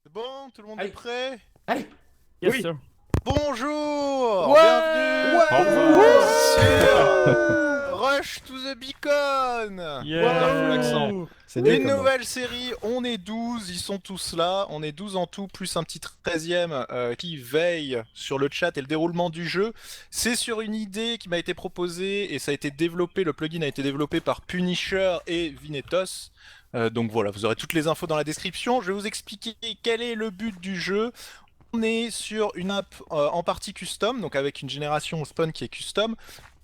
C'est bon, tout le monde est Allez. prêt? Allez. Yes, Oui. sir. Bonjour! Ouais. Bienvenue sur Rush to the Beacon! Yeah. Full accent. C'est mieux Une comme nom. nouvelle série, on est 12, ils sont tous là, on est 12 en tout, plus un petit 13e qui veille sur le chat et le déroulement du jeu. C'est sur une idée qui m'a été proposée et ça a été développé, le plugin a été développé par Punisher et Vinetos. Donc voilà, vous aurez toutes les infos dans la description. Je vais vous expliquer quel est le but du jeu. On est sur une app en partie custom, donc avec une génération spawn qui est custom.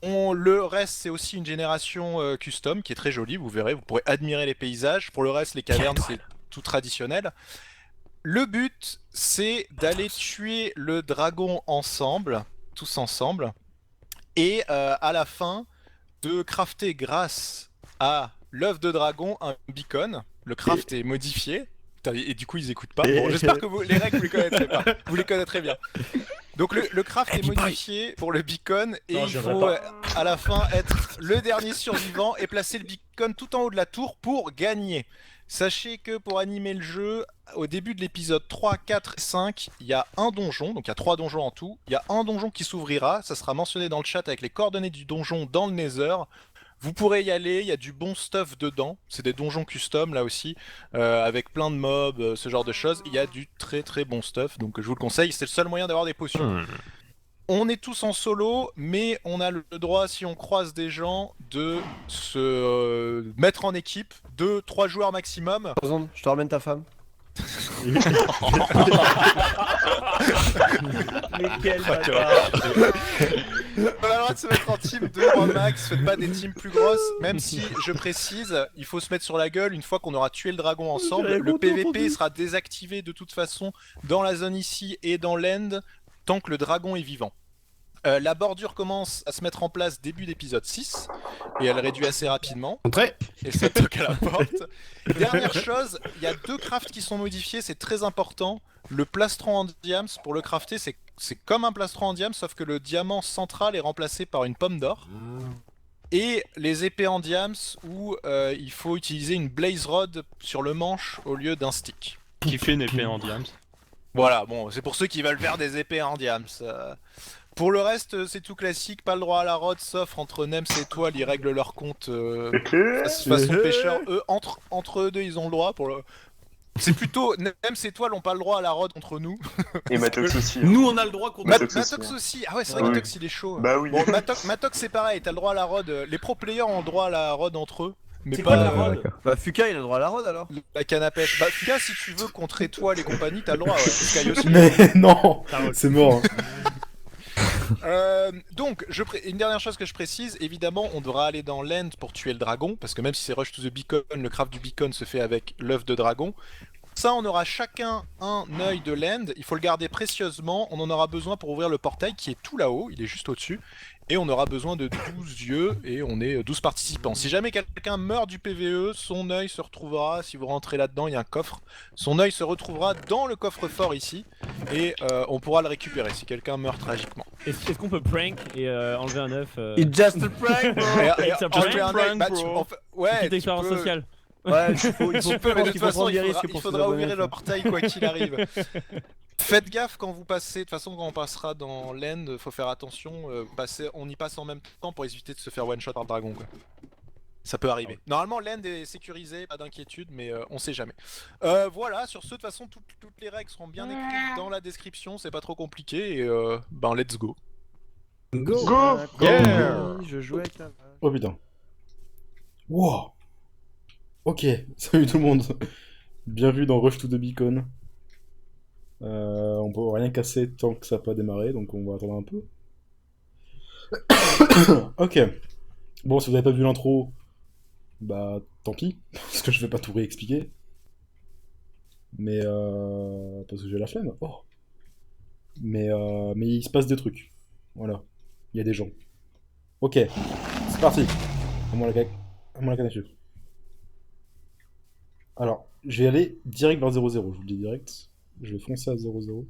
Le reste, c'est aussi une génération custom qui est très jolie, vous verrez, vous pourrez admirer les paysages. Pour le reste, les cavernes, c'est tout traditionnel. Le but, c'est d'aller tuer le dragon ensemble, tous ensemble, et à la fin, de crafter grâce à l'œuf de dragon un beacon. Le craft est modifié. Putain, et du coup, ils écoutent pas. Bon, j'espère que les règles, vous les connaîtrez pas. Vous les connaîtrez bien. Donc le craft est modifié pour le beacon et Non, il j'y faut reviens à la fin être le dernier survivant et placer le beacon tout en haut de la tour pour gagner. Sachez que pour animer le jeu, au début de l'épisode 3, 4 et 5, il y a un donjon, donc il y a 3 donjons en tout. Il y a un donjon qui s'ouvrira, ça sera mentionné dans le chat avec les coordonnées du donjon dans le Nether. Vous pourrez y aller, il y a du bon stuff dedans, c'est des donjons custom là aussi, avec plein de mobs, ce genre de choses. Il y a du très très bon stuff, donc je vous le conseille, c'est le seul moyen d'avoir des potions. On est tous en solo, mais on a le droit, si on croise des gens, de se mettre en équipe, 2-3 joueurs maximum. Je te ramène ta femme. Mais quel Ah, tu bâtard. On a le droit de se mettre en team 2 en max, faites pas des teams plus grosses, même si, je précise, il faut se mettre sur la gueule une fois qu'on aura tué le dragon ensemble. Le PVP sera désactivé de toute façon dans la zone ici et dans l'end, tant que le dragon est vivant. La bordure commence à se mettre en place début d'épisode 6, et elle réduit assez rapidement. Entrée. Et ça toque à la porte. Dernière chose, il y a 2 crafts qui sont modifiés, c'est très important. Le plastron en diams, pour le crafter, c'est comme un plastron en diams, sauf que le diamant central est remplacé par une pomme d'or. Et les épées en diams, où il faut utiliser une blaze rod sur le manche au lieu d'un stick. Qui fait une épée en diams. Voilà, bon, c'est pour ceux qui veulent faire des épées en diams. Pour le reste, c'est tout classique, pas le droit à la rod, sauf entre Nems et Toile, ils règlent leur compte façon pêcheur. Eux, entre eux deux, ils ont le droit. C'est plutôt Nems et Toile n'ont pas le droit à la rod contre nous. Et Matox aussi. Nous, on a le droit qu'on. Matox Matox aussi. Ah ouais, c'est vrai que Ouais. Matox il est chaud. Bah oui. Bon, Matox c'est pareil, t'as le droit à la rod. Les pro players ont le droit à la rod entre eux. Mais C'est pas quoi la rod? Bah Fuka il a le droit à la rod alors. la canne à pêche. Bah, Fika, si tu veux contrer toi les compagnies, t'as le droit, ouais. Sky aussi. Mais non, La rod. c'est mort. Donc, une dernière chose que je précise, évidemment, on devra aller dans l'end pour tuer le dragon, parce que même si c'est Rush to the Beacon, le craft du beacon se fait avec l'œuf de dragon. Ça, on aura chacun un œil de l'end, il faut le garder précieusement, on en aura besoin pour ouvrir le portail qui est tout là-haut, il est juste au-dessus, et on aura besoin de 12 yeux, et on est 12 participants. Si jamais quelqu'un meurt du PVE, son œil se retrouvera, si vous rentrez là-dedans, il y a un coffre, son œil se retrouvera dans le coffre-fort ici, et on pourra le récupérer si quelqu'un meurt tragiquement. Est-ce qu'on peut prank et enlever un œuf It's just a prank bro. It's a enlever un prank, œil, bah, bro. ouais, Petite tu expérience peux- sociale. Ouais, il faut Tu peux, mais de toute façon, prendre des il risques faudra, pour il faudra ses ouvrir abonnés, le portail quoi qu'il arrive. Faites gaffe quand vous passez, de toute façon quand on passera dans l'end, faut faire attention, on y passe en même temps pour éviter de se faire one shot par le dragon quoi. Ça peut arriver. Normalement l'end est sécurisé, pas d'inquiétude, mais on sait jamais. Voilà, sur ce, de toute façon toutes les règles seront bien écrites dans la description, c'est pas trop compliqué, et ben let's go. Go. Go. Yeah. Je jouais avec la. Oh putain. Wow. Ok, salut tout le monde. Bienvenue dans Rush to the Beacon. On peut rien casser tant que ça n'a pas démarré, donc on va attendre un peu. Ok. Bon, si vous n'avez pas vu l'intro, bah tant pis, parce que je vais pas tout réexpliquer. Mais parce que j'ai la flemme. Oh. Mais il se passe des trucs. Voilà. Il y a des gens. Ok, c'est parti. À moi la canne à sucre. Alors, je vais aller direct vers 0-0, je vous le dis direct. Je vais foncer à 0-0.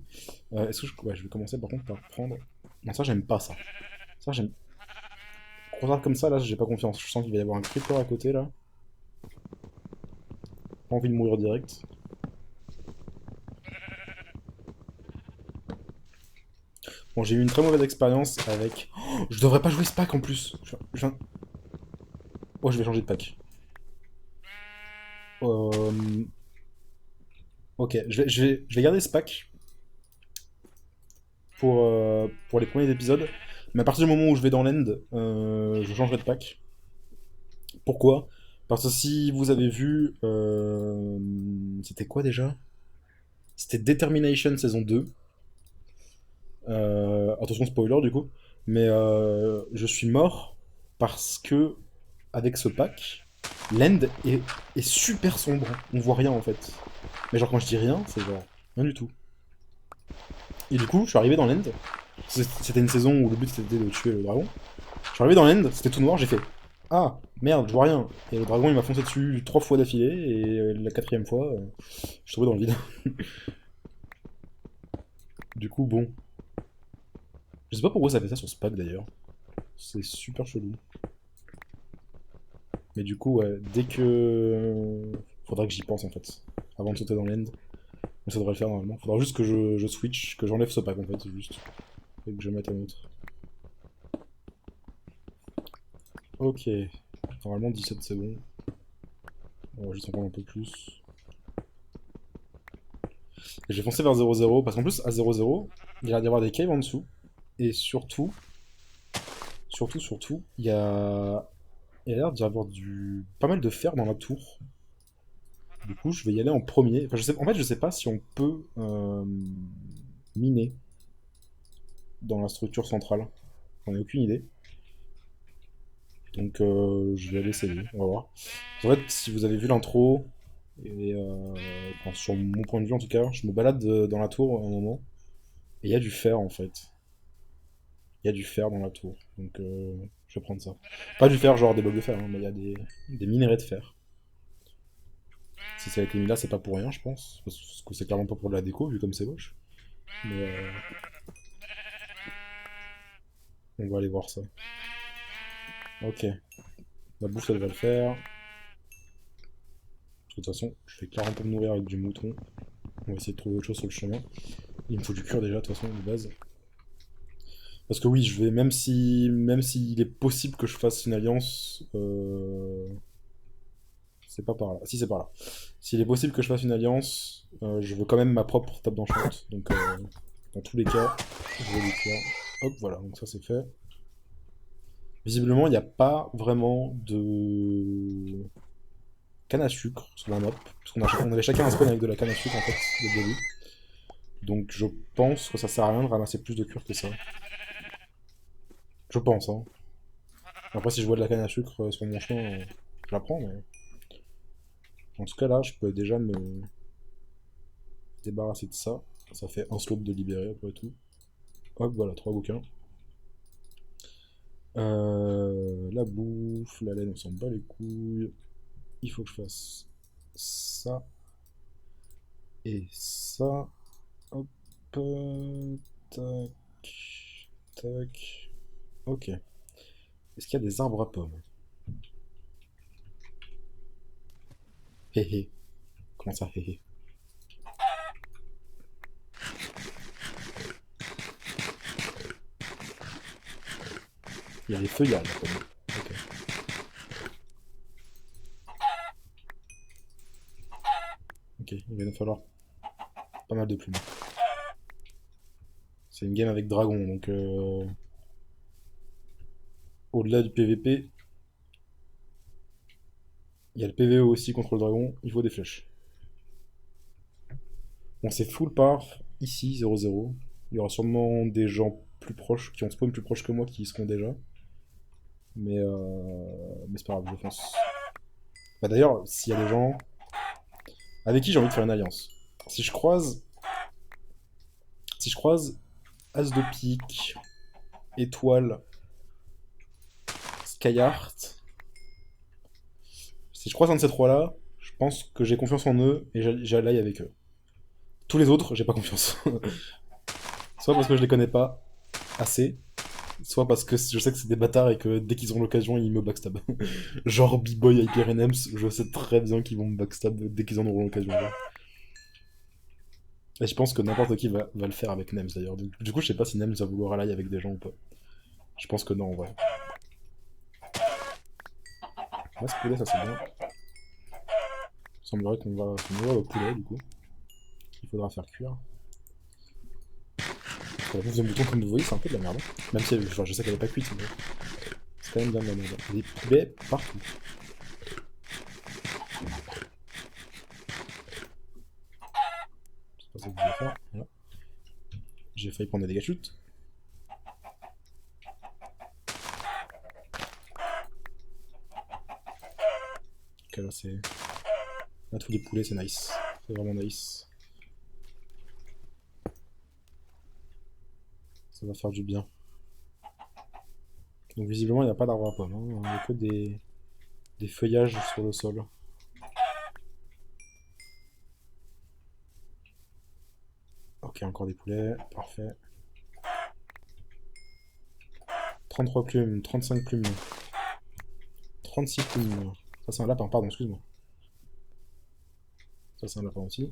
Est-ce que ouais, je vais commencer par contre par prendre... Non, ça j'aime pas ça. Ça j'aime... Croisade comme ça, là, j'ai pas confiance. Je sens qu'il va y avoir un creeper à côté, là. Pas envie de mourir direct. Bon, j'ai eu une très mauvaise expérience avec... Oh, je devrais pas jouer ce pack en plus. Oh, je vais changer de pack. Ok, je vais garder ce pack pour les premiers épisodes. Mais à partir du moment où je vais dans l'end, je changerai de pack. Pourquoi? Parce que si vous avez vu... c'était quoi déjà? C'était Determination saison 2. Attention spoiler du coup. Mais je suis mort parce que avec ce pack, l'end est super sombre. On voit rien en fait. Mais genre quand je dis rien, c'est genre rien du tout. Et du coup, je suis arrivé dans l'end. C'était une saison où le but c'était de tuer le dragon. Je suis arrivé dans l'end, c'était tout noir, j'ai fait ah merde, je vois rien. Et le dragon il m'a foncé dessus 3 fois d'affilée et la 4ème fois, je suis tombé dans le vide. Du coup, bon. Je sais pas pourquoi ça fait ça sur ce pack d'ailleurs. C'est super chelou. Mais du coup, ouais, dès que. Faudra que j'y pense en fait. Avant de sauter dans l'end. Mais ça devrait le faire normalement. Faudra juste que je switch, que j'enlève ce pack en fait, juste. Et que je mette un autre. Ok. Normalement 17 c'est bon. On va juste en prendre un peu plus. Et je vais foncer vers 0-0 parce qu'en plus à 0-0, il y a l'air d'y avoir des caves en dessous. Et surtout, il y a l'air d'y avoir pas mal de fer dans la tour. Du coup, je vais y aller en premier. Enfin, en fait, je sais pas si on peut miner dans la structure centrale. J'en ai aucune idée. Donc, je vais aller essayer. On va voir. En fait, si vous avez vu l'intro, et enfin, sur mon point de vue en tout cas, je me balade dans la tour à un moment. Et il y a du fer en fait. Il y a du fer dans la tour. Donc, je vais prendre ça. Pas du fer, genre des blocs de fer, hein, mais il y a des minerais de fer. Si ça a été mis là, c'est pas pour rien, je pense. Parce que c'est clairement pas pour de la déco, vu comme c'est moche. Mais on va aller voir ça. Ok. La bouffe, ça devrait le faire. De toute façon, je vais clairement pas me nourrir avec du mouton. On va essayer de trouver autre chose sur le chemin. Il me faut du cuir déjà, de toute façon, de base. Parce que oui, je vais, même s'il est possible que je fasse une alliance... C'est pas par là. Si, c'est par là. S'il est possible que je fasse une alliance, je veux quand même ma propre table d'enchant. Donc, dans tous les cas, je vais l'écrire. Hop, voilà, donc ça c'est fait. Visiblement, il n'y a pas vraiment de canne à sucre sur la map. Parce qu'on avait chacun un spawn avec de la canne à sucre en fait, dès le début. Donc je pense que ça sert à rien de ramasser plus de cuir que ça. Je pense, hein. Après, si je vois de la canne à sucre sur mon chemin, je la prends, mais... En tout cas, là, je peux déjà me débarrasser de ça. Ça fait un slope de libérer, après tout. Hop, voilà, 3 bouquins. La bouffe, la laine, on s'en bat les couilles. Il faut que je fasse ça. Et ça. Hop. Tac. Tac. Ok. Est-ce qu'il y a des arbres à pommes? Hé hé. Comment ça, hé hé? Il y a des feuillages à pommes. Ok. Ok, il va nous falloir pas mal de plumes. C'est une game avec dragon, donc au-delà du PVP, il y a le PVE aussi contre le dragon, il faut des flèches. Bon, c'est full par ici, 0-0. Il y aura sûrement des gens plus proches, qui ont spawn plus proches que moi, qui y seront déjà. Mais c'est pas grave, je fonce. Bah d'ailleurs, s'il y a des gens avec qui j'ai envie de faire une alliance. Si je croise As de pique, Étoile, Skyheart. Si je croise un de ces trois-là, je pense que j'ai confiance en eux et j'allaille avec eux. Tous les autres, j'ai pas confiance. Soit parce que je les connais pas assez, soit parce que je sais que c'est des bâtards et que dès qu'ils auront l'occasion, ils me backstab. Genre B-Boy, Hyper NMs, je sais très bien qu'ils vont me backstab dès qu'ils en auront l'occasion. Et je pense que n'importe qui va le faire avec Nems d'ailleurs. Du coup, je sais pas si Nems va vouloir aller avec des gens ou pas. Je pense que non en vrai. Là, ce poulet, ça c'est bien. Il semblerait qu'on va au poulet du coup. Il faudra faire cuire. La bouffe de mouton, comme vous voyez, c'est un peu de la merde. Même si enfin, je sais qu'elle est pas cuite, mais c'est quand même bien de la merde. Il y a des poulets partout. C'est pas ça que je voulais faire. Voilà. J'ai failli prendre des dégâts de chute. Ok, là c'est. Là, tous les poulets, c'est nice. C'est vraiment nice. Ça va faire du bien. Donc visiblement il n'y a pas d'arbre à pommes, hein. Il n'y a que des feuillages sur le sol. Ok, encore des poulets, parfait. 33 plumes, 35 plumes, 36 plumes. Ça c'est un lapin, pardon, excuse-moi. Ça c'est un lapin aussi.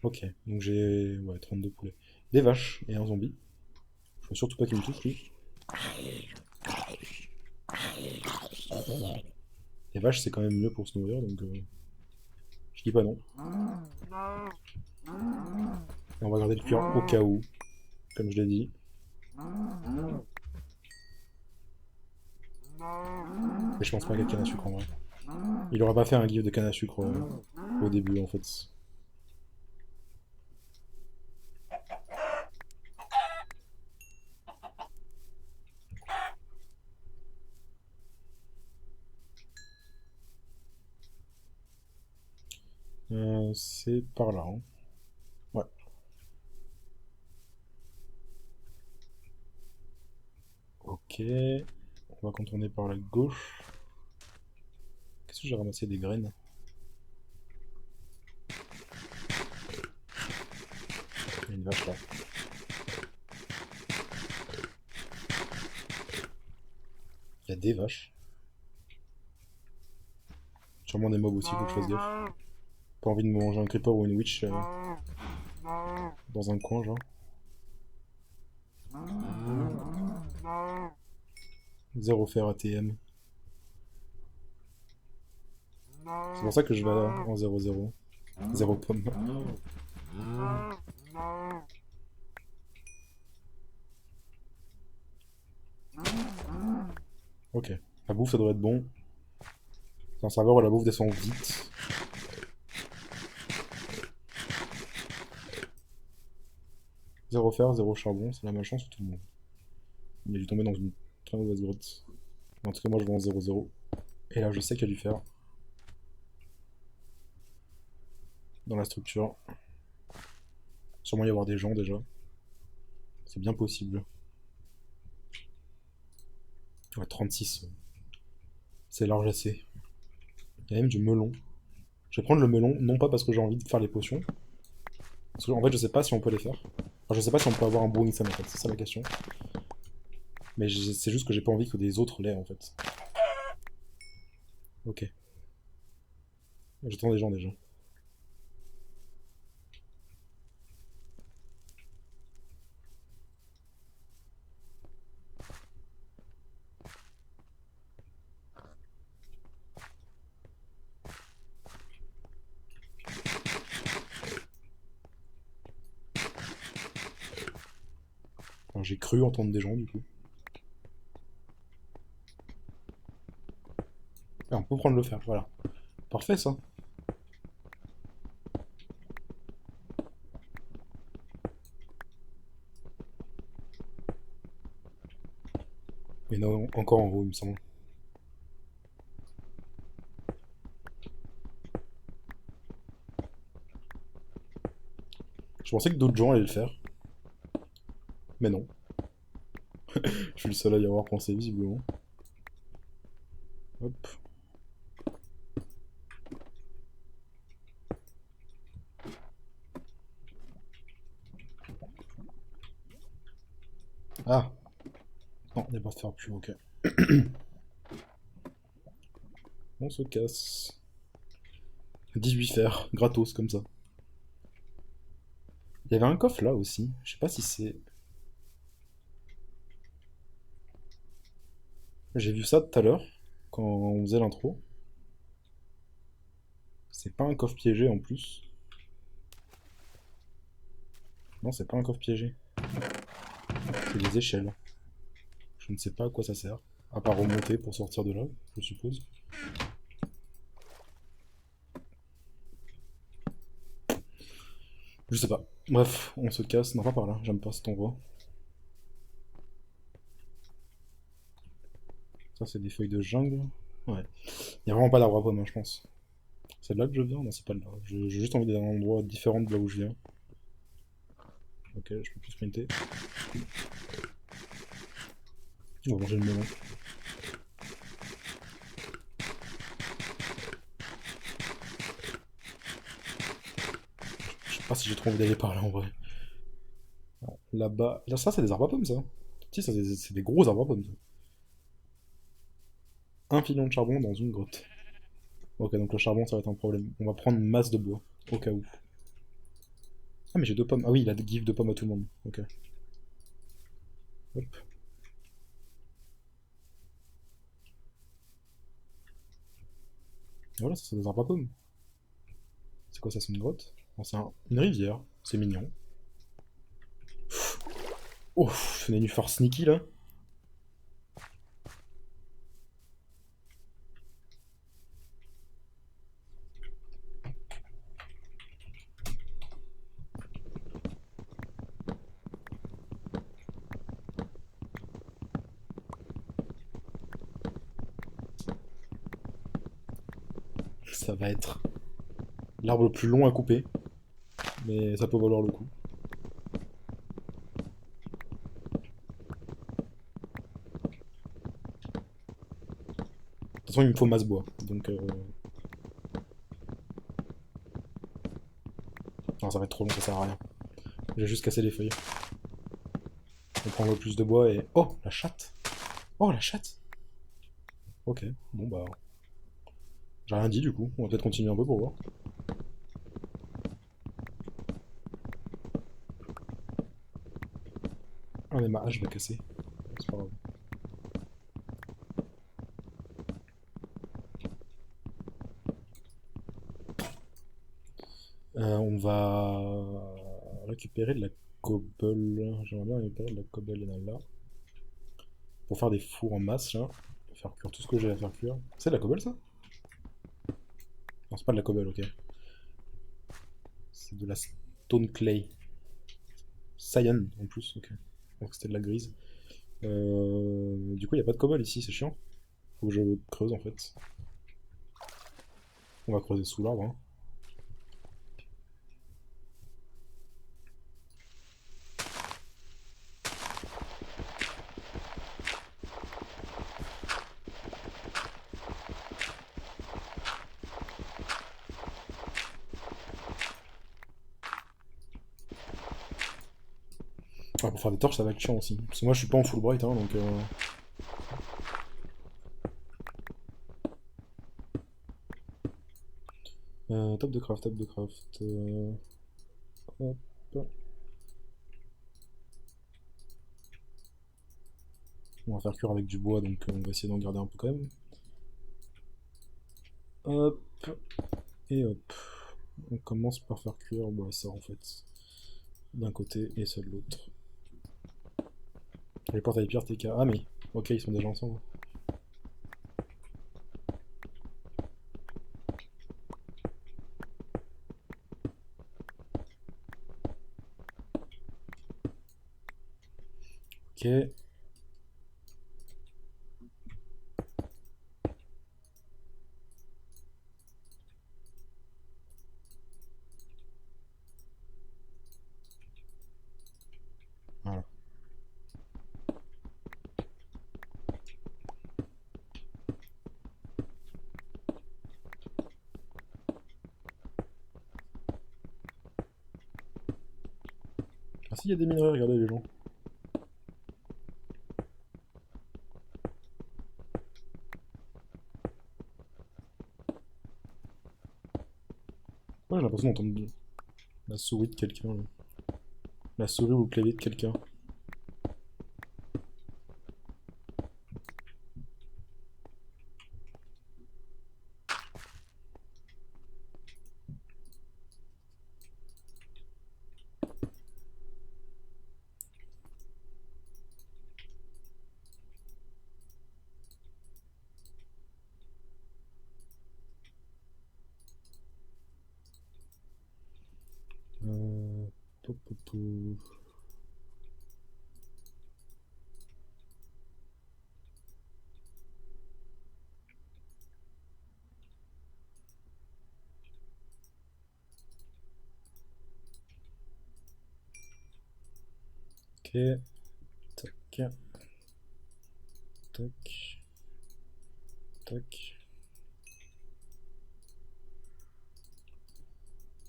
Ok, donc j'ai 32 poulets. Des vaches et un zombie. Je veux surtout pas qu'il me touche lui. Les vaches c'est quand même mieux pour se nourrir, donc je dis pas non. Et on va garder le cuir au cas où, comme je l'ai dit. Mais je pense pas qu'il y a de canne à sucre en vrai. Il aurait pas fait un gif de canne à sucre au début en fait. C'est par là. Hein. Ouais. Ok. On va contourner par la gauche. Qu'est-ce que j'ai ramassé des graines? Il y a une vache là. Il y a des vaches. Sûrement des mobs aussi, faut que je fasse gaffe. Pas envie de me manger un creeper ou une witch dans un coin, genre. Zéro fer ATM. C'est pour ça que je vais en 0-0. Zéro pomme. Ok. La bouffe, ça devrait être bon. C'est un serveur où la bouffe descend vite. Zéro fer, zéro charbon, c'est la malchance pour tout le monde. Il a dû tomber dans une très mauvaise grotte. En tout cas, moi je vais en 0-0. Et là, je sais qu'il y a du fer. Dans la structure. Sûrement y avoir des gens déjà. C'est bien possible. Ouais, 36. C'est large assez. Il y a même du melon. Je vais prendre le melon, non pas parce que j'ai envie de faire les potions. Parce que en fait, je sais pas si on peut les faire. Enfin, je sais pas si on peut avoir un bon insane en fait, c'est ça la question. Mais c'est juste que j'ai pas envie que des autres l'aient en fait. Ok. J'attends des gens déjà. Enfin, j'ai cru entendre des gens du coup. Ah, on peut prendre le fer, voilà. Parfait ça. Mais non, encore en haut il me semble. Je pensais que d'autres gens allaient le faire. Mais non. Je suis le seul à y avoir pensé visiblement. Hop. Ah. Non, il n'y a pas de fer plus, ok. On se casse. 18 fer, gratos, comme ça. Il y avait un coffre là aussi. Je sais pas si c'est... J'ai vu ça tout à l'heure, quand on faisait l'intro. C'est pas un coffre piégé en plus. Non, c'est pas un coffre piégé. C'est des échelles. Je ne sais pas à quoi ça sert. À part remonter pour sortir de là, je suppose. Je sais pas. Bref, on se casse. Non, pas par là. J'aime pas cet endroit. Ça, c'est des feuilles de jungle. Ouais. Il y a vraiment pas d'arbre à pomme, hein, je pense. C'est de là que je viens? Non, c'est pas de là. J'ai juste envie d'aller à un endroit différent de là où je viens. Ok, je peux plus sprinter. On va manger le melon. Je sais pas si j'ai trop envie d'aller par là en vrai. Là-bas. Là, ça, c'est des arbres à pommes, ça. Si, ça, c'est des gros arbres à pommes, ça. Un filon de charbon dans une grotte. Ok, donc le charbon, ça va être un problème. On va prendre une masse de bois, au cas où. Ah, mais j'ai 2 pommes. Ah oui, il a give de pommes à tout le monde. Ok. Hop. Voilà, ça, c'est des arbres à pommes. C'est quoi ça, c'est une grotte? Non, c'est une rivière. C'est mignon. Oh, c'est une nénuphar sneaky, là. Ça va être l'arbre le plus long à couper. Mais ça peut valoir le coup. De toute façon, il me faut masse bois. Donc, non, ça va être trop long, ça sert à rien. J'ai juste cassé les feuilles. On prend un peu plus de bois et... Oh, la chatte! Oh, la chatte! Ok, bon bah... J'ai rien dit du coup, on va peut-être continuer un peu pour voir. Ah mais ma hache va casser. C'est pas grave. On va récupérer de la cobble. J'aimerais bien récupérer de la cobble, il y en a là. Pour faire des fours en masse là. Faire cuire tout ce que j'ai à faire cuire. C'est de la cobble ça? Non, c'est pas de la cobble, ok. C'est de la stone clay. Cyan en plus, ok. Donc c'était de la grise. Du coup, il n'y a pas de cobble ici, c'est chiant. Faut que je creuse en fait. On va creuser sous l'arbre, hein. Ah, pour faire des torches, ça va être chiant aussi. Parce que moi, je suis pas en full bright, hein, donc... top de craft, top de craft. Hop. On va faire cuire avec du bois, donc on va essayer d'en garder un peu quand même. Hop. Et hop. On commence par faire cuire bah, ça en fait. D'un côté et ça de l'autre. Les portails pierre TK. Ah mais, ok, ils sont déjà ensemble. Ok. Voilà. Ah si, il y a des minerais, regardez les gens. Ouais, j'ai l'impression d'entendre la souris de quelqu'un. Là. La souris ou le clavier de quelqu'un. Pou, pou, pou. Ok. Tac. Tac. Tac.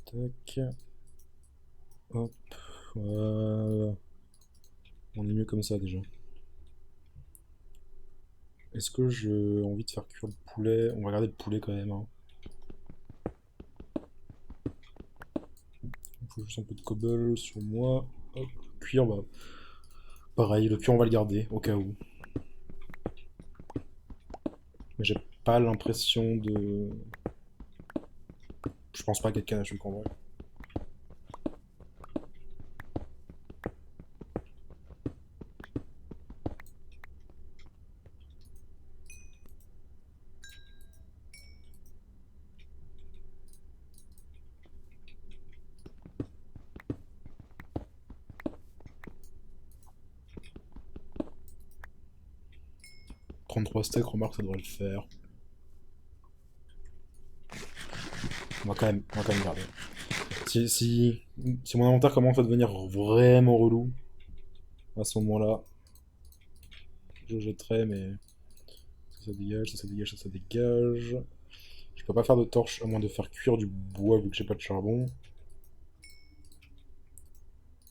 Tac. Hop. Voilà. On est mieux comme ça déjà. Est-ce que j'ai envie de faire cuire le poulet? On va regarder le poulet quand même. Hein. Il faut juste un peu de cobble sur moi. Hop. Cuire, bah. Pareil, le cuir on va le garder au cas où. Mais j'ai pas l'impression de. Je pense pas qu'il y ait de canne à sucre en vrai. « 33 steaks, remarque, ça devrait le faire. On va quand même garder. Si mon inventaire commence à devenir vraiment relou, à ce moment-là, je jetterai, mais ça dégage, ça dégage, ça dégage. Je peux pas faire de torche à moins de faire cuire du bois vu que j'ai pas de charbon.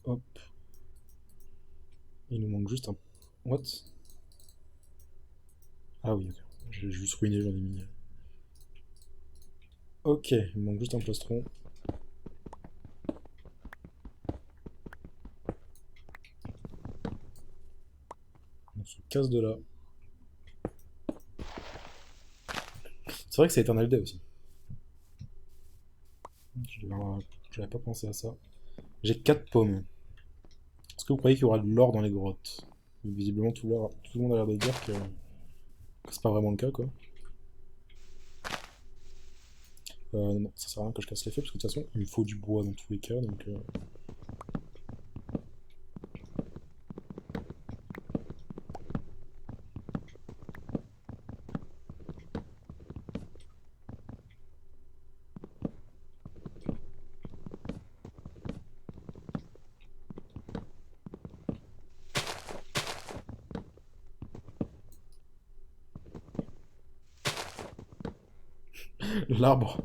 Hop. Il nous manque juste un... What? Ah oui, ok. J'ai juste ruiné, j'en ai mis. Ok, il me manque juste un plastron. On se casse de là. C'est vrai que c'est Eternal Day aussi. J'avais pas pensé à ça. J'ai 4 pommes. Est-ce que vous croyez qu'il y aura de l'or dans les grottes? Visiblement, tout le monde a l'air de dire que c'est pas vraiment le cas, quoi. Non, ça sert à rien que je casse les feux, parce que de toute façon, il me faut du bois dans tous les cas, donc... L'arbre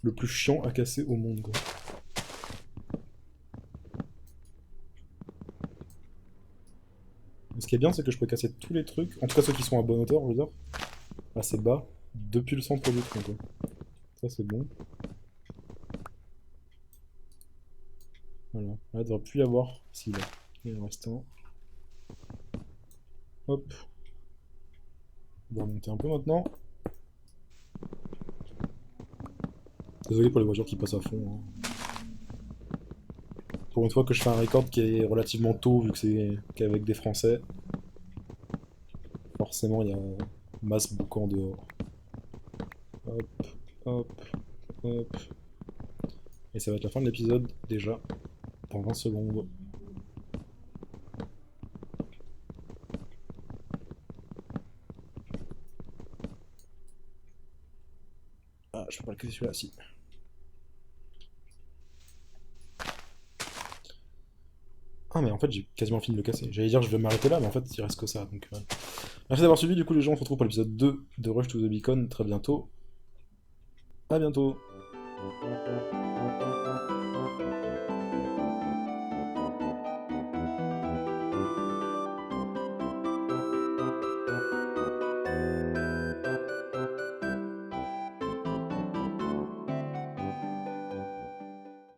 le plus chiant à casser au monde, quoi. Ce qui est bien, c'est que je peux casser tous les trucs, en tout cas ceux qui sont à bonne hauteur, je veux dire, assez bas, depuis le centre du tronc, quoi. Ça, c'est bon. Voilà. Là, il devrait plus y avoir... Si, là. Il en reste un. Hop. On va monter un peu maintenant. Désolé pour les voitures qui passent à fond. Hein. Pour une fois que je fais un record qui est relativement tôt, vu que c'est qu'avec des Français. Forcément, il y a masse boucan dehors. Hop, hop, hop. Et ça va être la fin de l'épisode, déjà. Dans 20 secondes. Ah, je peux pas le casser celui-là, si. Ah, mais en fait, j'ai quasiment fini de le casser. J'allais dire je vais m'arrêter là, mais en fait, il reste que ça. Donc, merci d'avoir suivi. Du coup, les gens, on se retrouve pour l'épisode 2 de Rush to the Beacon très bientôt. À bientôt.